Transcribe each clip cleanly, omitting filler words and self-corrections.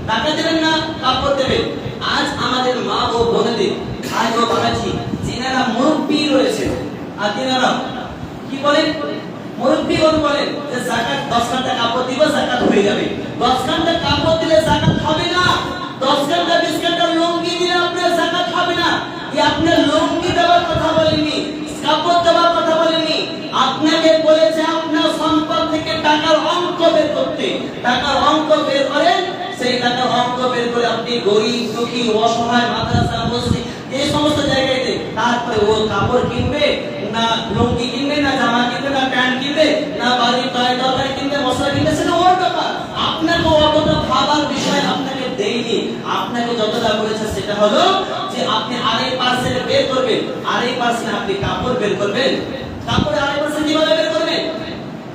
টাকা দেবেন না কাপড় দেবেন। আজ আমাদের মা ও বোনেদের, ভাই ও বাবাজি যিনারা মুরব্বী রয়েছে, আর তিনারা কি বলেন, মুরব্বীগণ বলেন যে যাকাত 10 ঘন্টা কাপড় দিব যাকাত হয়ে যাবে। 10 ঘন্টা কাপড় দিলে যাকাত হবে না, 10 ঘন্টা 20 ঘন্টা লুঙ্গি দিলে আপনার যাকাত হবে না। কি আপনি লুঙ্গি দেওয়ার কথা বলেননি, কাপড় দেওয়ার কথা বলেননি, আপনাকে বলেছে আপনার সম্পদ থেকে টাকার অঙ্ক বের করতে। টাকার অঙ্ক বের করেন, সেই টাকার অঙ্ক বের করে আপনি গরিব দুঃখী অসহায় মাদ্রাসা মসজিদ এই সমস্ত জায়গাতে, তারপরে ও কাপড় কিনবে না, লুঙ্গি কিনবে না, জামা কিনবে না, প্যান্ট কিনবে না, বাড়ির তরকারি কিনবে, মশলা কিনবে, সেটা ওর ব্যাপার। আপনাকে অতটা ভাবার বিষয় আপনাকে দেয়নি। আপনাকে যতটা বলেছে সেটা হলো যে আপনি আড়াই পার্সেন্ট বের করবেন, আড়াই পার্সেন্ট আপনি কাপড় বের করবেন। কাপড়ে আড়াই পার্সেন্ট কিভাবে বের করবেন?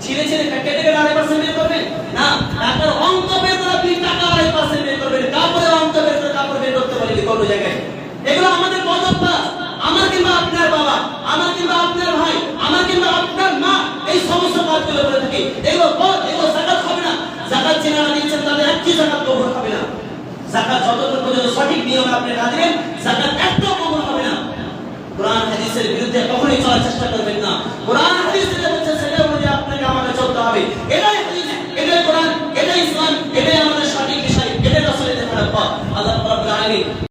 ছিঁড়ে ছিঁড়ে কেটে কেটে আড়াই পার্সেন্ট বের করবেন না, টাকার অঙ্ক বের করে আপনি টাকা আড়াই পার্সেন্ট বের করবেন। কাপড়ের অঙ্ক বের করে কাপড় বের করতে বলেনি কোনো জায়গায়। এগুলো আমাদের বদভ্যাস। আমার কিংবা আপনার বাবা, আমার কিংবা আপনার ভাই, আমার কিংবা আপনার মা এই সমস্ত কাজগুলো করে থাকে। এগুলো যাকাত হবে না। যাকাত যারা দিচ্ছেন তাদের একটি যাকাত কবুল হবে না। যাকাত যতক্ষণ পর্যন্ত সঠিক নিয়মে আপনি না দিবেন, যাকাত একটাও কবুল হবে না। কোরআন হাদিসের বিরুদ্ধে কখনোই চলার চেষ্টা করবেন না। কোরআন